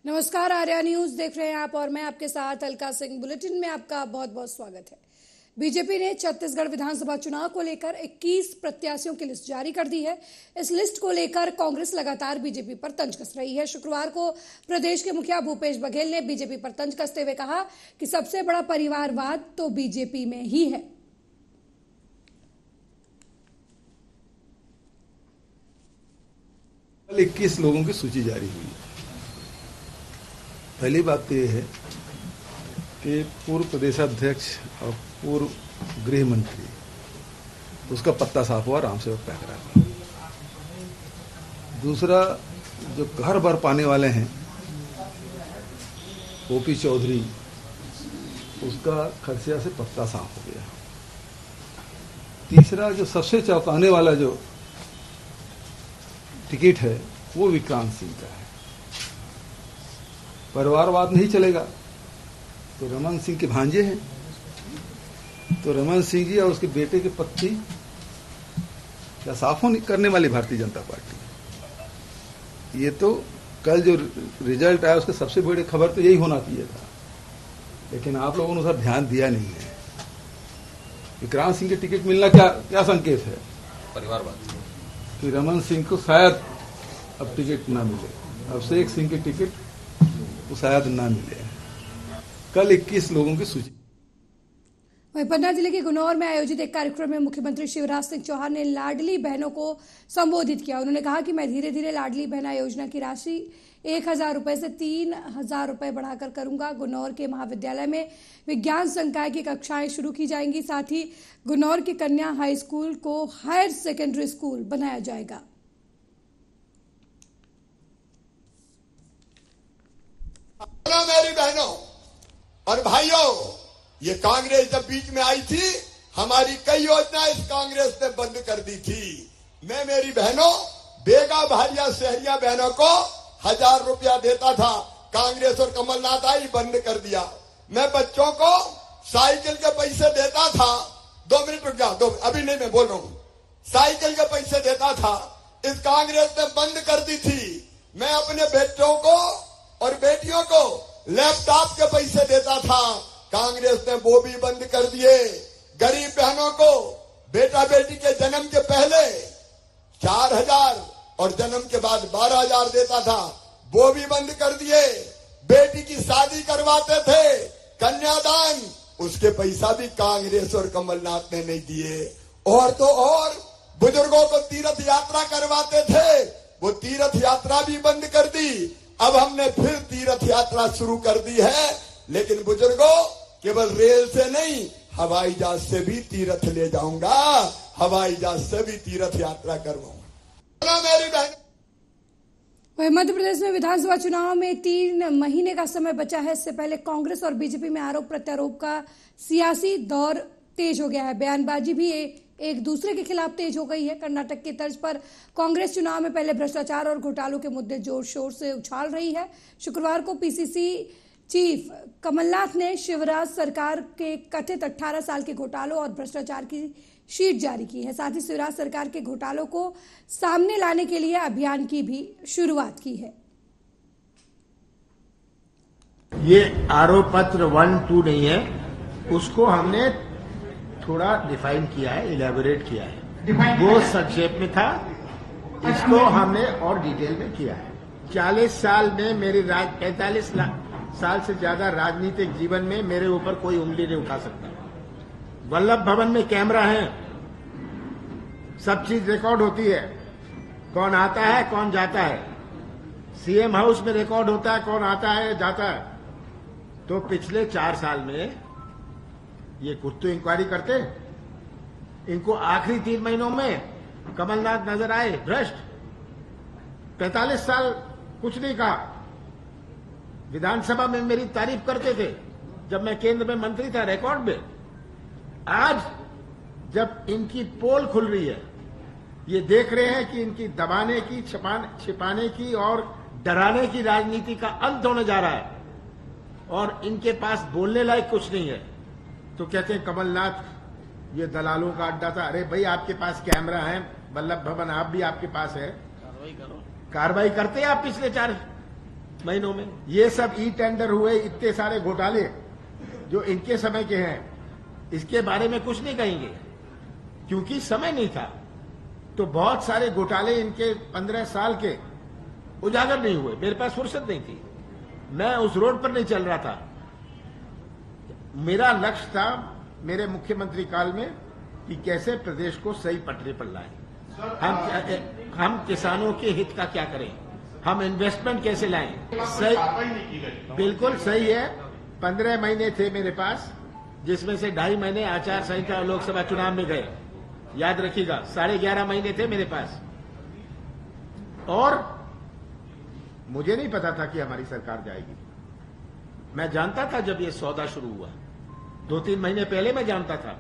नमस्कार, आर्या न्यूज देख रहे हैं आप और मैं आपके साथ अलका सिंह। बुलेटिन में आपका बहुत बहुत स्वागत है। बीजेपी ने छत्तीसगढ़ विधानसभा चुनाव को लेकर 21 प्रत्याशियों की लिस्ट जारी कर दी है। इस लिस्ट को लेकर कांग्रेस लगातार बीजेपी पर तंज कस रही है। शुक्रवार को प्रदेश के मुखिया भूपेश बघेल ने बीजेपी पर तंज कसते हुए कहा कि सबसे बड़ा परिवारवाद तो बीजेपी में ही है। कल 21 लोगों की सूची जारी हुई। पहली बात तो ये है कि पूर्व प्रदेशाध्यक्ष और पूर्व गृह मंत्री उसका पत्ता साफ हुआ, रामसेवक पैकरा का। दूसरा, जो घर भर पाने वाले हैं ओपी चौधरी, उसका खरसिया से पत्ता साफ हो गया। तीसरा, जो सबसे चौंकाने वाला जो टिकट है वो विक्रांत सिंह का है। परिवारवाद नहीं चलेगा तो रमन सिंह के भांजे हैं, तो रमन सिंह जी और उसके बेटे के पत्ती क्या साफ करने वाली भारतीय जनता पार्टी। ये तो कल जो रिजल्ट आया उसके सबसे बड़ी खबर तो यही होना चाहिए था, लेकिन आप लोगों ने उस ध्यान दिया नहीं है। विक्रांत सिंह के टिकट मिलना क्या संकेत है? परिवारवाद कि रमन सिंह को शायद अब टिकट ना मिले, अभिषेक सिंह की टिकट वो शायद ना मिले। कल 21 लोगों की सूची। वहीं पन्ना जिले के गुनौर में आयोजित एक कार्यक्रम में मुख्यमंत्री शिवराज सिंह चौहान ने लाडली बहनों को संबोधित किया। उन्होंने कहा कि मैं धीरे धीरे लाडली बहना योजना की राशि 1,000 रुपए से 3,000 रुपए बढ़ाकर करूंगा। गुनौर के महाविद्यालय में विज्ञान संकाय की कक्षाएं शुरू की जाएंगी। साथ ही गुनौर की कन्या हाई स्कूल को हायर सेकेंडरी स्कूल बनाया जाएगा। मेरी बहनों और भाइयों, ये कांग्रेस जब बीच में आई थी, हमारी कई योजनाएं इस कांग्रेस ने बंद कर दी थी। मैं मेरी बहनों, बेगा भारिया शहरिया बहनों को 1,000 रुपया देता था। कांग्रेस और कमलनाथ आई, बंद कर दिया। मैं बच्चों को साइकिल के पैसे देता था। 2 मिनट रुक जाओ, अभी नहीं, मैं बोल रहा हूं। साइकिल के पैसे देता था, इस कांग्रेस ने बंद कर दी थी। मैं अपने बेटों को और बेटियों को लैपटॉप के पैसे देता था, कांग्रेस ने वो भी बंद कर दिए। गरीब बहनों को बेटा बेटी के जन्म के पहले 4,000 और जन्म के बाद 12,000 देता था, वो भी बंद कर दिए। बेटी की शादी करवाते थे, कन्यादान, उसके पैसा भी कांग्रेस और कमलनाथ ने नहीं दिए। और तो और बुजुर्गों को तीर्थ यात्रा करवाते थे, वो तीर्थ यात्रा भी बंद कर दी। अब हमने फिर तीर्थ यात्रा शुरू कर दी है, लेकिन बुजुर्गों, केवल रेल से नहीं, हवाई जहाज से भी तीर्थ ले जाऊंगा, हवाई जहाज से भी तीर्थ यात्रा करवाऊंगा। मेरी बहन। वहीं मध्य प्रदेश में विधानसभा चुनाव में 3 महीने का समय बचा है। इससे पहले कांग्रेस और बीजेपी में आरोप प्रत्यारोप का सियासी दौर तेज हो गया है। बयानबाजी भी एक दूसरे के खिलाफ तेज हो गई है। कर्नाटक की तर्ज पर कांग्रेस चुनाव में पहले भ्रष्टाचार और घोटालों के मुद्दे जोर शोर से उछाल रही है। शुक्रवार को पीसीसी चीफ कमलनाथ ने शिवराज सरकार के कथित 18 साल के घोटालों और भ्रष्टाचार की शीट जारी की है। साथ ही शिवराज सरकार के घोटालों को सामने लाने के लिए अभियान की भी शुरुआत की है। ये आरोप पत्र 1-2 नहीं है, उसको हमने थोड़ा डिफाइन किया है, इलेबोरेट किया है। वो संक्षेप में था, इसको हमने और डिटेल में किया है। 40 साल में मेरी 45 साल से ज्यादा राजनीतिक जीवन में मेरे ऊपर कोई उंगली नहीं उठा सकता। वल्लभ भवन में कैमरा है, सब चीज रिकॉर्ड होती है, कौन आता है कौन जाता है। सीएम हाउस में रिकॉर्ड होता है कौन आता है जाता है। तो पिछले 4 साल में ये कुछ तो इंक्वायरी करते, इनको आखिरी 3 महीनों में कमलनाथ नजर आए भ्रष्ट। 45 साल कुछ नहीं कहा, विधानसभा में मेरी तारीफ करते थे जब मैं केंद्र में मंत्री था, रिकॉर्ड में। आज जब इनकी पोल खुल रही है, ये देख रहे हैं कि इनकी दबाने की, छिपाने की और डराने की राजनीति का अंत होने जा रहा है और इनके पास बोलने लायक कुछ नहीं है, तो कहते हैं कमलनाथ ये दलालों का अड्डा था। अरे भाई, आपके पास कैमरा है, वल्लभ भवन आप भी आपके पास है, कार्रवाई करो। कार्रवाई करते हैं आप पिछले महीनों में। ये सब ई टेंडर हुए, इतने सारे घोटाले जो इनके समय के हैं, इसके बारे में कुछ नहीं कहेंगे क्योंकि समय नहीं था। तो बहुत सारे घोटाले इनके 15 साल के उजागर नहीं हुए, मेरे पास फुर्सत नहीं थी, मैं उस रोड पर नहीं चल रहा था। मेरा लक्ष्य था मेरे मुख्यमंत्री काल में कि कैसे प्रदेश को सही पटरी पर लाएं, हम किसानों के हित का क्या करें, हम इन्वेस्टमेंट कैसे लाएं। सही, बिल्कुल सही है। 15 महीने थे मेरे पास, जिसमें से 2.5 महीने आचार संहिता और लोकसभा चुनाव में गए, याद रखिएगा। 11.5 महीने थे मेरे पास, और मुझे नहीं पता था कि हमारी सरकार जाएगी। मैं जानता था जब ये सौदा शुरू हुआ, 2-3 महीने पहले मैं जानता था।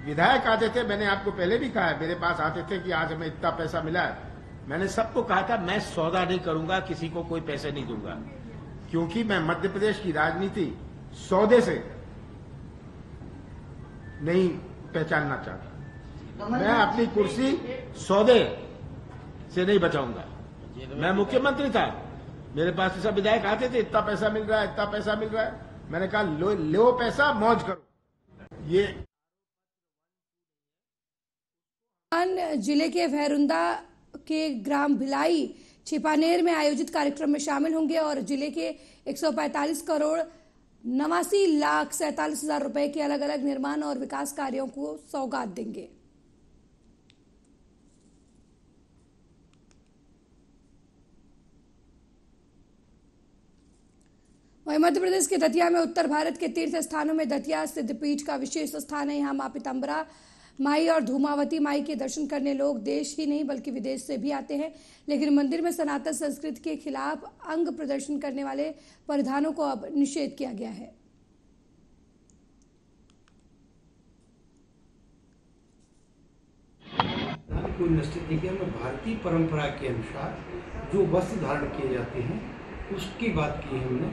विधायक आते थे, मैंने आपको पहले भी कहा है, मेरे पास आते थे कि आज हमें इतना पैसा मिला है। मैंने सबको कहा था मैं सौदा नहीं करूंगा, किसी को कोई पैसे नहीं दूंगा, क्योंकि मैं मध्य प्रदेश की राजनीति सौदे से नहीं पहचानना चाहता। मैं अपनी कुर्सी सौदे से नहीं बचाऊंगा। मैं मुख्यमंत्री था, मेरे पास सब विधायक आते थे, इतना पैसा मिल रहा है, इतना पैसा मिल रहा है। मैंने कहा लो पैसा, मौज करो। ये जिले के भैरुंदा के ग्राम भिलाई छिपानेर में आयोजित कार्यक्रम में शामिल होंगे और जिले के 145 करोड़ 89,47,000 रुपए के अलग अलग निर्माण और विकास कार्यों को सौगात देंगे। वहीं मध्य प्रदेश के दतिया में उत्तर भारत के तीर्थ स्थानों में दतिया सिद्धपीठ का विशेष स्थान है। यहाँ मां पीताम्बरा माई और धूमावती माई के दर्शन करने लोग देश ही नहीं बल्कि विदेश से भी आते हैं, लेकिन मंदिर में सनातन संस्कृति के खिलाफ अंग प्रदर्शन करने वाले परिधानों को अब निषेध किया गया है। कोई निश्चित नहीं किया, हमें भारतीय परंपरा के अनुसार जो वस्त्र धारण किए जाते हैं उसकी बात की है हमने,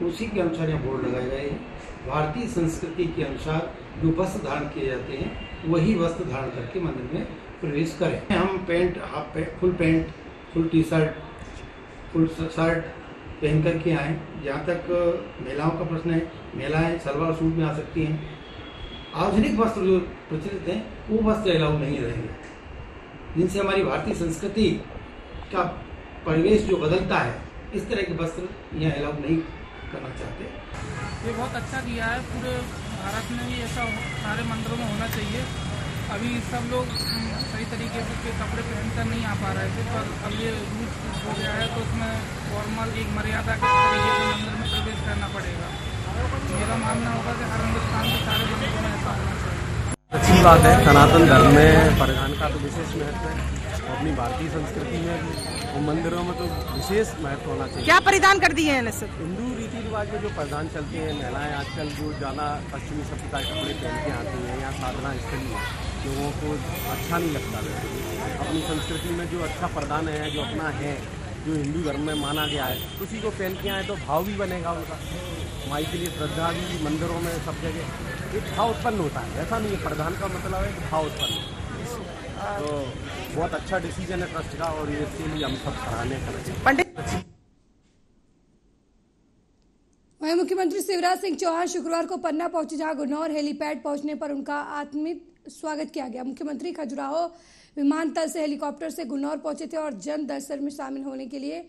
उसी के अनुसार यहाँ बोर्ड लगाए गए हैं। भारतीय संस्कृति के अनुसार जो वस्त्र धारण किए जाते हैं वही वस्त्र धारण करके मंदिर में प्रवेश करें। हम pant, half pant, full pant, full T shirt, full shirt पहन करके आए। जहाँ तक महिलाओं का प्रश्न है, महिलाएं सलवार सूट में आ सकती हैं। आधुनिक वस्त्र जो प्रचलित हैं वो वस्त्र अलाउ नहीं रहेंगे, जिनसे हमारी भारतीय संस्कृति का परिवेश जो बदलता है, इस तरह के वस्त्र यहाँ अलाउ नहीं करना चाहते। ये बहुत अच्छा किया है, पूरे भारत में भी ऐसा सारे मंदिरों में होना चाहिए। अभी सब लोग सही तरीके से कपड़े पहनकर नहीं आ पा रहे थे, पर अब ये रूल हो गया है तो उसमें फॉर्मल एक मर्यादा के तरीके से मंदिर में प्रवेश करना पड़ेगा। मेरा मानना होगा कि हर हिंदुस्तान के सारे मंदिरों में ऐसा होना चाहिए। अच्छी बात है, सनातन धर्म में परिधान का तो विशेष महत्व है, अपनी भारतीय संस्कृति में और मंदिरों में तो विशेष महत्व होना चाहिए। क्या परिधान कर दिए हैं हिंदू रीति रिवाज में जो परिधान चलते हैं, महिलाएं आजकल जो ज़्यादा पश्चिमी सभ्यता के कपड़े पहन के आती हैं, यहाँ साधना स्थली है, लोगों को अच्छा नहीं लगता है। अपनी संस्कृति में जो अच्छा परिधान है, जो अपना है, जो हिंदू धर्म में माना गया है, उसी को पहन के आए तो भाव भी बनेगा उनका, माई के लिए श्रद्धा भी मंदिरों में सब जगह एक भाव उत्पन्न होता है। ऐसा नहीं है, परिधान का मतलब है कि भाव उत्पन्न। तो बहुत अच्छा डिसीजन है ट्रस्ट का और इसके लिए हम सब सराहनीय करेंगे। वहीं मुख्यमंत्री शिवराज सिंह चौहान शुक्रवार को पन्ना पहुंचे, जहां गुन्नौर हेलीपैड पहुंचने पर उनका आत्मीय स्वागत किया गया। मुख्यमंत्री खजुराहो विमानतल से हेलीकॉप्टर से गुन्नौर पहुंचे थे और जन दर्शन में शामिल होने के लिए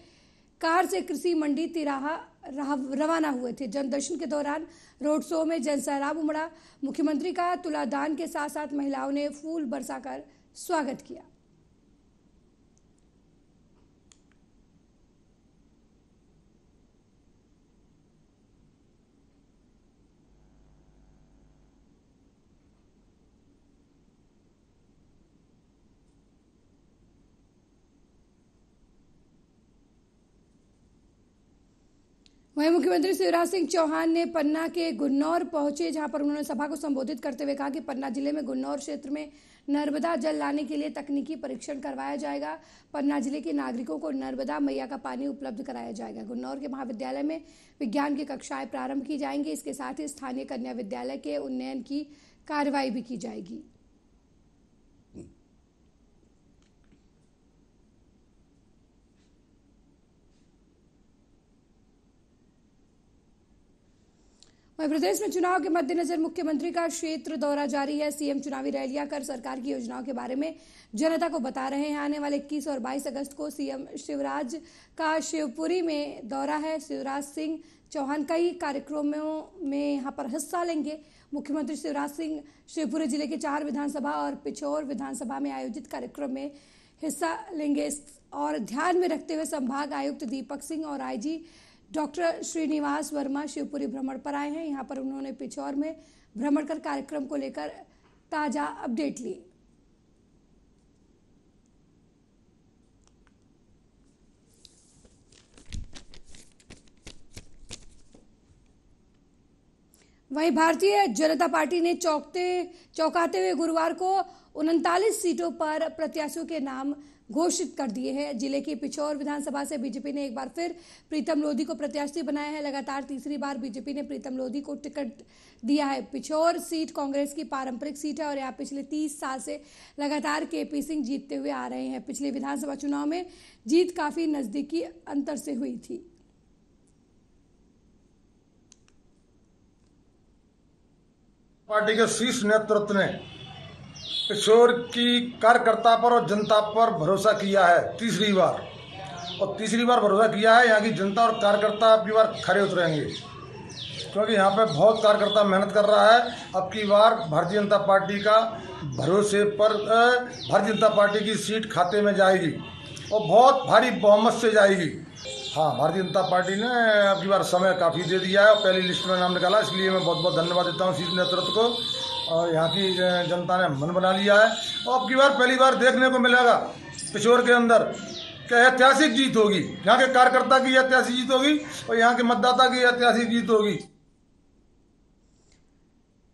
कार से कृषि मंडी तिराहा रवाना हुए थे। जन दर्शन के दौरान रोड शो में जन सैलाब उमड़ा। मुख्यमंत्री का तुलादान के साथ साथ महिलाओं ने फूल बरसाकर स्वागत किया। वहीं मुख्यमंत्री शिवराज सिंह चौहान ने पन्ना के गुन्नौर पहुंचे, जहां पर उन्होंने सभा को संबोधित करते हुए कहा कि पन्ना जिले में गुन्नौर क्षेत्र में नर्मदा जल लाने के लिए तकनीकी परीक्षण करवाया जाएगा। पन्ना जिले के नागरिकों को नर्मदा मैया का पानी उपलब्ध कराया जाएगा। गुन्नौर के महाविद्यालय में विज्ञान की कक्षाएं प्रारंभ की जाएंगी। इसके साथ ही स्थानीय कन्या विद्यालय के उन्नयन की कार्रवाई भी की जाएगी। मध्य प्रदेश में चुनाव के मद्देनजर मुख्यमंत्री का क्षेत्र दौरा जारी है। सीएम चुनावी रैलियां कर सरकार की योजनाओं के बारे में जनता को बता रहे हैं। आने वाले 21 और 22 अगस्त को सीएम शिवराज का शिवपुरी में दौरा है। शिवराज सिंह चौहान कई कार्यक्रमों में यहां पर हिस्सा लेंगे। मुख्यमंत्री शिवराज सिंह शिवपुरी जिले के 4 विधानसभा और पिछोर विधानसभा में आयोजित कार्यक्रम में हिस्सा लेंगे और ध्यान में रखते हुए संभाग आयुक्त दीपक सिंह और आईजी डॉक्टर श्रीनिवास वर्मा शिवपुरी भ्रमण पर आए हैं। यहां पर उन्होंने पिछोर में भ्रमण कर कार्यक्रम को लेकर ताजा अपडेट ली। वहीं भारतीय जनता पार्टी ने चौंकाते हुए गुरुवार को 39 सीटों पर प्रत्याशियों के नाम घोषित कर दिए हैं। जिले की पिछोर विधानसभा से बीजेपी ने एक बार फिर प्रीतम लोधी को प्रत्याशी बनाया है। लगातार तीसरी बार बीजेपी ने प्रीतम लोधी को टिकट दिया है। पिछोर सीट कांग्रेस की पारंपरिक सीट है और यहाँ पिछले 30 साल से लगातार केपी सिंह जीतते हुए आ रहे हैं। पिछले विधानसभा चुनाव में जीत काफी नजदीकी अंतर से हुई थी। पार्टी के शीर्ष नेतृत्व ने पिछोर की कार्यकर्ता पर और जनता पर भरोसा किया है तीसरी बार भरोसा किया है। यहाँ की जनता और कार्यकर्ता अब की बार खड़े उतरेंगे क्योंकि यहाँ पे बहुत कार्यकर्ता मेहनत कर रहा है। अब की बार भारतीय जनता पार्टी का भरोसे पर भारतीय जनता पार्टी की सीट खाते में जाएगी और बहुत भारी बहुमत से जाएगी। हाँ, भारतीय जनता पार्टी ने अब की बार समय काफ़ी दे दिया है और पहली लिस्ट में नाम निकाला, इसलिए मैं बहुत बहुत धन्यवाद देता हूँ शीर्ष नेतृत्व को और यहाँ की जनता ने मन बना लिया है। और अब की बार पहली बार देखने को मिलेगा पिछोर के अंदर कि ऐतिहासिक जीत होगी। यहाँ के कार्यकर्ता की ऐतिहासिक जीत होगी और यहाँ के मतदाता की ऐतिहासिक जीत होगी।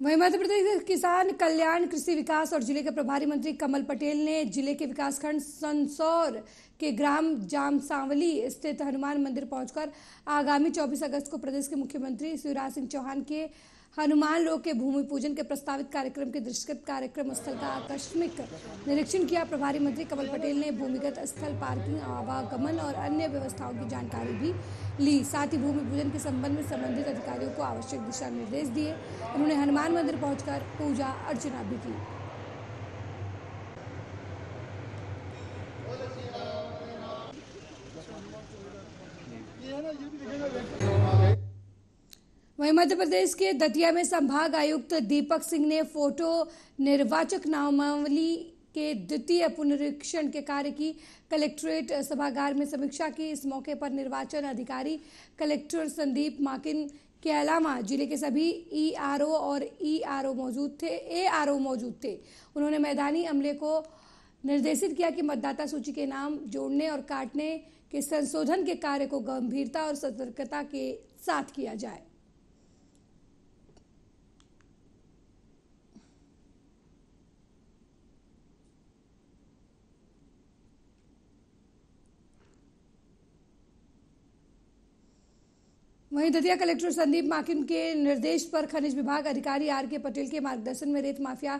वहीं मध्य प्रदेश किसान कल्याण, कृषि विकास और जिले के प्रभारी मंत्री कमल पटेल ने जिले के विकासखंड संसौर के ग्राम जामसावली स्थित हनुमान मंदिर पहुंचकर आगामी 24 अगस्त को प्रदेश के मुख्यमंत्री शिवराज सिंह चौहान के हनुमान लोक के भूमि पूजन के प्रस्तावित कार्यक्रम के दृष्टिगत कार्यक्रम स्थल का आकस्मिक निरीक्षण किया। प्रभारी मंत्री कमल पटेल ने भूमिगत स्थल, पार्किंग, आवागमन और अन्य व्यवस्थाओं की जानकारी भी ली। साथ ही भूमि पूजन के संबंध में संबंधित अधिकारियों को आवश्यक दिशा निर्देश दिए। उन्होंने हनुमान मंदिर पहुंचकर पूजा अर्चना भी की। वहीं मध्य प्रदेश के दतिया में संभाग आयुक्त दीपक सिंह ने फोटो निर्वाचक नामावली के द्वितीय पुनरीक्षण के कार्य की कलेक्ट्रेट सभागार में समीक्षा की। इस मौके पर निर्वाचन अधिकारी कलेक्टर संदीप माकिन के अलावा जिले के सभी ERO और ERO मौजूद थे। उन्होंने मैदानी अमले को निर्देशित किया कि मतदाता सूची के नाम जोड़ने और काटने के संशोधन के कार्य को गंभीरता और सतर्कता के साथ किया जाए। वहीं दतिया कलेक्टर संदीप माकिन के निर्देश पर खनिज विभाग अधिकारी RK पटेल के मार्गदर्शन में रेत माफिया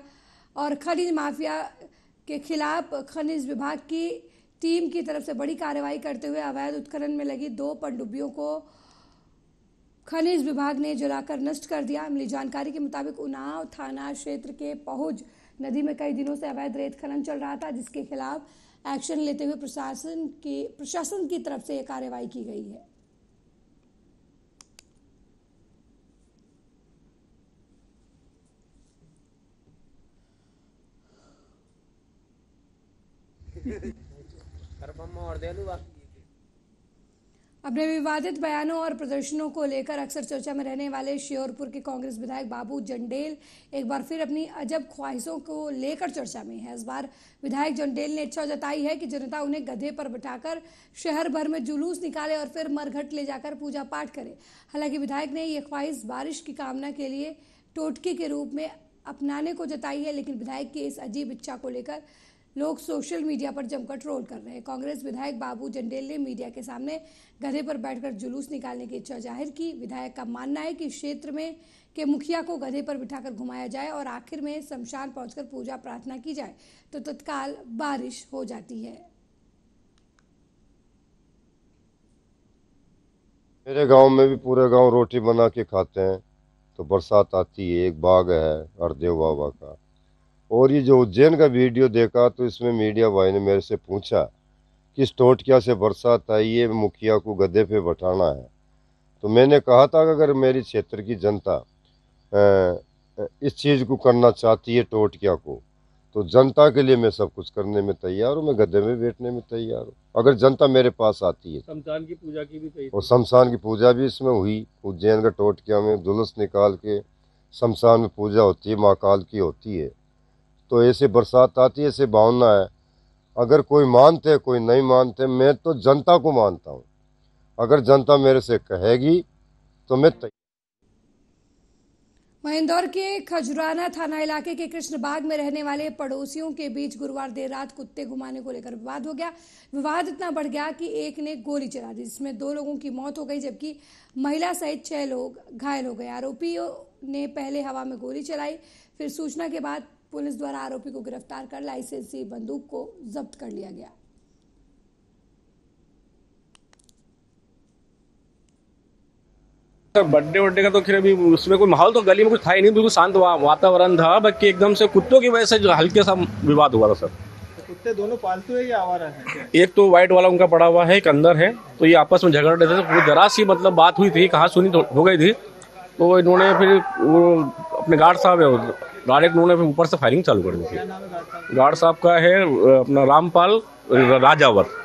और खनिज माफिया के खिलाफ खनिज विभाग की टीम की तरफ से बड़ी कार्रवाई करते हुए अवैध उत्खनन में लगी 2 पनडुब्बियों को खनिज विभाग ने जलाकर नष्ट कर दिया। मिली जानकारी के मुताबिक उन्नाव थाना क्षेत्र के पहुज नदी में कई दिनों से अवैध रेत खनन चल रहा था, जिसके खिलाफ एक्शन लेते हुए प्रशासन की तरफ से यह कार्रवाई की गई है। अपने विवादित बयानों और प्रदर्शनों को लेकर अक्सर चर्चा में रहने वाले श्योरपुर के कांग्रेस विधायक बाबू जंडेल एक बार फिर अपनी अजब ख्वाहिशों को लेकर चर्चा में है। इस बार विधायक जंडेल ने इच्छा जताई है कि जनता उन्हें गधे पर बिठाकर शहर भर में जुलूस निकाले और फिर मरघट ले जाकर पूजा पाठ करे। हालांकि विधायक ने यह ख्वाहिश बारिश की कामना के लिए टोटके के रूप में अपनाने को जताई है, लेकिन विधायक की इस अजीब इच्छा को लेकर लोग सोशल मीडिया पर जमकर ट्रोल कर रहे हैं। कांग्रेस विधायक बाबू जंडेल ने मीडिया के सामने गधे पर बैठकर जुलूस निकालने की इच्छा जाहिर की। विधायक का मानना है कि क्षेत्र में के मुखिया को गधे पर बिठाकर घुमाया जाए और आखिर में शमशान पहुंचकर पूजा प्रार्थना की जाए तो तत्काल बारिश हो जाती है। मेरे गांव में भी पूरे गांव रोटी बना के खाते हैं, तो तो बरसात आती है, एक बाग है हरदेव बाबा का। और ये जो उज्जैन का वीडियो देखा तो इसमें मीडिया भाई ने मेरे से पूछा कि इस टोटकिया से बरसात आई है, मुखिया को गद्दे पे बैठाना है। तो मैंने कहा था कि अगर मेरी क्षेत्र की जनता इस चीज़ को करना चाहती है टोटकिया को, तो जनता के लिए मैं सब कुछ करने में तैयार हूँ, मैं गद्दे में बैठने में तैयार हूँ अगर जनता मेरे पास आती है। शमशान की पूजा की भी कही और शमशान की पूजा भी इसमें हुई। उज्जैन का टोटकिया में जुलूस निकाल के शमशान में पूजा होती है, महाकाल की होती है। तो ऐसे बरसात आती है, ऐसे भावना है। अगर कोई मानते कोई नहीं मानते, मैं तो जनता को मानता हूँ। अगर जनता मेरे से कहेगी तो मैं वहीं इंदौर के खजुराना थाना इलाके के कृष्णबाग में रहने वाले पड़ोसियों के बीच गुरुवार देर रात कुत्ते घुमाने को लेकर विवाद हो गया। विवाद इतना बढ़ गया कि एक ने गोली चला दी, जिसमें 2 लोगों की मौत हो गई, जबकि महिला सहित 6 लोग घायल हो गए। आरोपियों ने पहले हवा में गोली चलाई, फिर सूचना के बाद पुलिस द्वारा आरोपी को गिरफ्तार कर लाइसेंसी बंदूक को जब्त कर लिया गया। सर बर्थडे का तो खैर अभी उसमें कोई माहौल तो गली में कुछ था ही नहीं, बिल्कुल शांत वातावरण था। बाकी एकदम से कुत्तों की वजह से जो हल्के सा विवाद हुआ था सर। तो कुत्ते दोनों पालतू है या आवारा है? एक तो व्हाइट वाला उनका पड़ा हुआ है, एक अंदर है। तो ये आपस में झगड़ रहे थे, तो जरा सी मतलब बात हुई थी, कहा सुनी हो गई थी। तो इन्होंने फिर वो अपने गार्ड साहब है, डायरेक्ट उन्होंने फिर ऊपर से फायरिंग चालू कर दी थी। गार्ड साहब का है अपना रामपाल राजावत,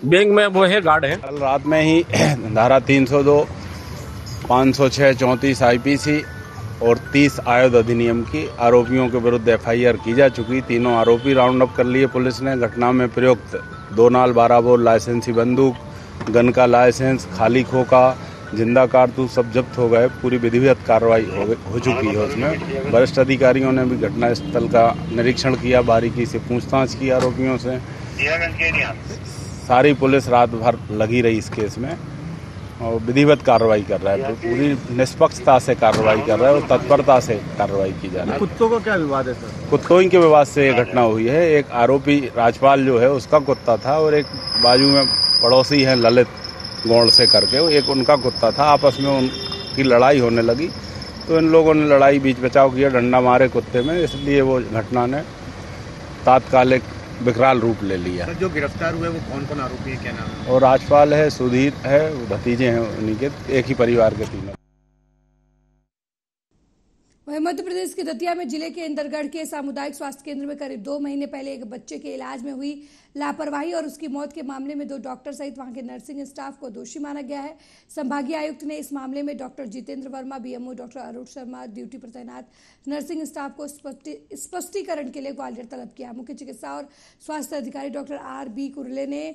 बैंक में वो है गार्ड है। कल रात में ही धारा 302, 506, 34 IPC और 30 आयुध अधिनियम की आरोपियों के विरुद्ध FIR की जा चुकी। तीनों आरोपी राउंड अप कर लिए पुलिस ने। घटना में प्रयुक्त 2 नाल 12 बोर लाइसेंसी बंदूक, गन का लाइसेंस, खाली खोखा, जिंदा कारतूस सब जब्त हो गए। पूरी विधिवत कार्रवाई हो चुकी है उसमें। वरिष्ठ अधिकारियों ने भी घटना स्थल का निरीक्षण किया, बारीकी से पूछताछ की आरोपियों से। सारी पुलिस रात भर लगी रही इस केस में और विधिवत कार्रवाई कर रहा है। तो पूरी निष्पक्षता से कार्रवाई कर रहा है और तत्परता से कार्रवाई की जा रही है। कुत्तों का क्या विवाद है सर? कुत्तों के विवाद से ये घटना हुई है। एक आरोपी राजपाल जो है उसका कुत्ता था और एक बाजू में पड़ोसी है ललित गौड़ से करके, एक उनका कुत्ता था। आपस में उनकी लड़ाई होने लगी तो इन लोगों ने लड़ाई बीच बचाव किया, डंडा मारे कुत्ते में, इसलिए वो घटना ने तात्कालिक विकराल रूप ले लिया। जो गिरफ्तार हुए वो कौन कौन आरोपी है, क्या नाम है? और राजपाल है, सुधीर है, वो भतीजे हैं उन्हीं के, एक ही परिवार के तीनों। वहीं मध्य प्रदेश के दतिया में जिले के इंदरगढ़ के सामुदायिक स्वास्थ्य केंद्र में करीब 2 महीने पहले एक बच्चे के इलाज में हुई लापरवाही और उसकी मौत के मामले में 2 डॉक्टर सहित वहां के नर्सिंग स्टाफ को दोषी माना गया है। संभागीय आयुक्त ने इस मामले में doctor Jitendra Verma, BMO doctor Arun Sharma, duty पर तैनात नर्सिंग स्टाफ को स्पष्टीकरण के लिए ग्वालियर तलब किया। मुख्य चिकित्सा और स्वास्थ्य अधिकारी डॉक्टर RB कुरले ने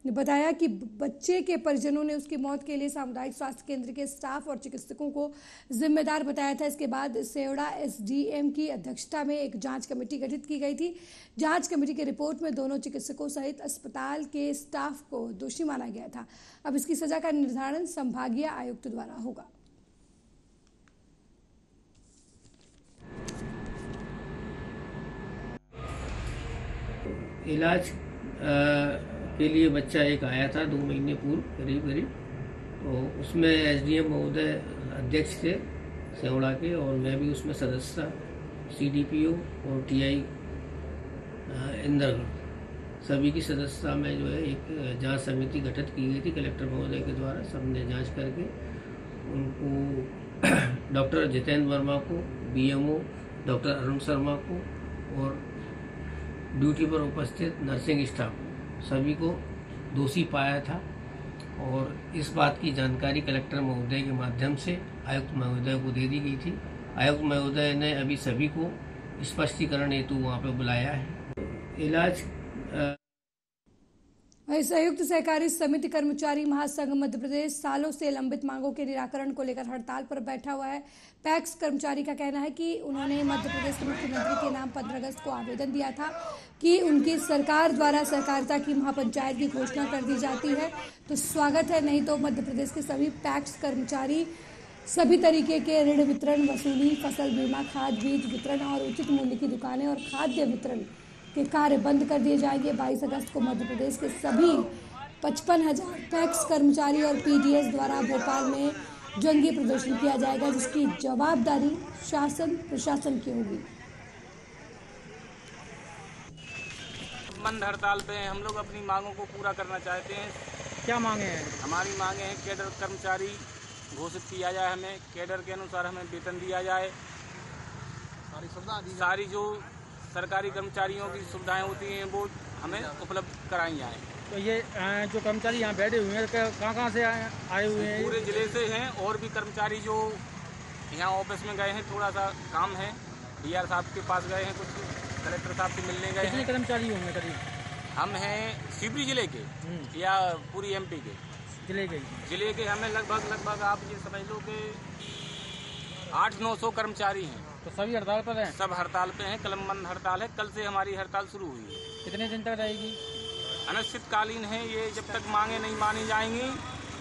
बताया कि बच्चे के परिजनों ने उसकी मौत के लिए सामुदायिक स्वास्थ्य केंद्र के स्टाफ और चिकित्सकों को जिम्मेदार बताया था। इसके बाद सेवड़ा SDM की अध्यक्षता में एक जांच कमेटी गठित की गई थी। जांच कमेटी की रिपोर्ट में दोनों चिकित्सकों सहित अस्पताल के स्टाफ को दोषी माना गया था। अब इसकी सजा का निर्धारण संभागीय आयुक्त द्वारा होगा। इलाज के लिए बच्चा एक आया था 2 महीने पूर्व करीब, तो उसमें SDM महोदय अध्यक्ष थे सेवड़ा के और मैं भी उसमें सदस्य था। CDPO और TI इंदरगढ़ सभी की सदस्यता में जो है एक जांच समिति गठित की गई थी कलेक्टर महोदय के द्वारा। सबने जांच करके उनको डॉक्टर जितेंद्र वर्मा को, BMO डॉक्टर अरुण शर्मा को और ड्यूटी पर उपस्थित नर्सिंग स्टाफ सभी को दोषी पाया था। और इस बात की जानकारी कलेक्टर महोदय के माध्यम से आयुक्त महोदय को दे दी गई थी। आयुक्त महोदय ने अभी सभी को स्पष्टीकरण हेतु वहाँ पे बुलाया है। इलाज संयुक्त सहकारी समिति कर्मचारी महासंघ मध्य प्रदेश सालों से लंबित मांगों के निराकरण को लेकर हड़ताल पर बैठा हुआ है। पैक्स कर्मचारी का कहना है कि उन्होंने मध्य प्रदेश के मुख्यमंत्री के नाम 15 अगस्त को आवेदन दिया था कि उनकी सरकार द्वारा सहकारिता की महापंचायत की घोषणा कर दी जाती है तो स्वागत है, नहीं तो मध्य प्रदेश के सभी पैक्स कर्मचारी सभी तरीके के ऋण वितरण, वसूली, फसल बीमा, खाद बीज वितरण और उचित मूल्य की दुकानें और खाद्य वितरण के कार्य बंद कर दिए जाएंगे। 22 अगस्त को मध्य प्रदेश के सभी 55,000 पैक्स कर्मचारी और PDS द्वारा भोपाल में जंगी प्रदर्शन किया जाएगा, जिसकी जवाबदारी शासन प्रशासन की होगी। बंद हड़ताल पे हैं, हम लोग अपनी मांगों को पूरा करना चाहते हैं। क्या मांगे हैं? हमारी मांगे हैं कैडर कर्मचारी घोषित किया जाए, हमें कैडर के अनुसार हमें वेतन दिया जाए, सारी जो सरकारी कर्मचारियों की सुविधाएं होती हैं वो हमें उपलब्ध कराई जाएँ। तो ये जो कर्मचारी यहाँ बैठे हुए हैं कहाँ से आए हुए हैं? पूरे जिले से हैं और भी कर्मचारी जो यहाँ ऑफिस में गए हैं, थोड़ा सा काम है, डीआर साहब के पास गए हैं, कुछ कलेक्टर साहब से मिलने गए हैं। कितने कर्मचारी होंगे करीब? हम हैं शिवपुरी जिले के या पूरी एमपी के जिले के हमें लगभग आप ये समझ लो कि 800-900 कर्मचारी हैं। तो सभी हड़ताल पर हैं? सब हड़ताल पे हैं, कलमबंद हड़ताल है। कल से हमारी हड़ताल शुरू हुई है। कितने दिन तक रहेगी? अनिश्चितकालीन है ये, जब तक मांगे नहीं मानी जाएंगी,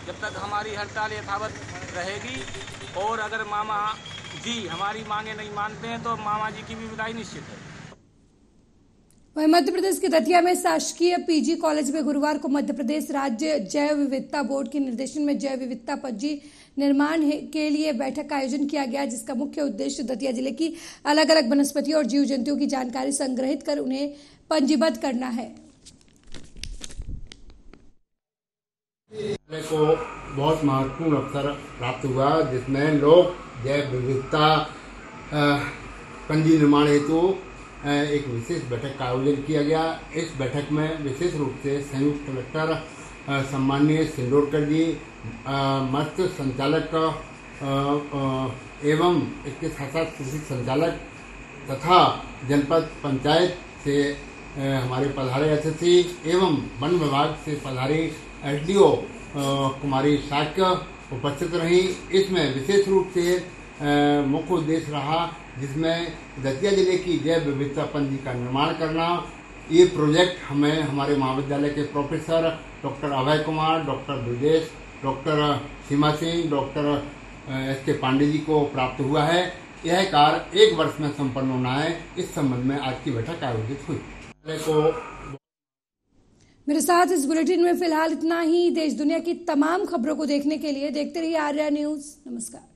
जब तक हमारी हड़ताल यथावत रहेगी। और अगर मामा जी हमारी मांगे नहीं मानते हैं तो मामा जी की भी विदाई निश्चित है। वहीं मध्य प्रदेश के दतिया में शासकीय पीजी कॉलेज में गुरुवार को मध्य प्रदेश राज्य जैव विविधता बोर्ड के निर्देशन में जैव विविधता पंजी निर्माण के लिए बैठक का आयोजन किया गया, जिसका मुख्य उद्देश्य दतिया जिले की अलग अलग वनस्पतियों और जीव जंतुओं की जानकारी संग्रहित कर उन्हें पंजीबद्ध करना है। को बहुत महत्वपूर्ण अवसर प्राप्त हुआ, जिसमें लोग जैव विविधता पंजी निर्माण हेतु एक विशेष बैठक का आयोजन किया गया। इस बैठक में विशेष रूप से संयुक्त कलेक्टर सम्माननीय सिंदोरकर जी, मत्स्य संचालक एवं इसके साथ साथ कृषि संचालक तथा जनपद पंचायत से हमारे पधारे एसएससी एवं वन विभाग से पधारी एसडीओ कुमारी शाक्य उपस्थित रही। इसमें विशेष रूप से मुख्य उद्देश्य रहा, जिसमें दतिया जिले की जैव विविधता पंजी का निर्माण करना। ये प्रोजेक्ट हमें हमारे महाविद्यालय के professor doctor Abhay Kumar, doctor Brajesh, doctor सीमा सिंह, डॉक्टर एस.के. पांडे जी को प्राप्त हुआ है। यह कार्य 1 वर्ष में संपन्न होना है। इस संबंध में आज की बैठक आयोजित हुई। मेरे साथ इस बुलेटिन में फिलहाल इतना ही। देश दुनिया की तमाम खबरों को देखने के लिए देखते रहिए आर्या न्यूज। नमस्कार।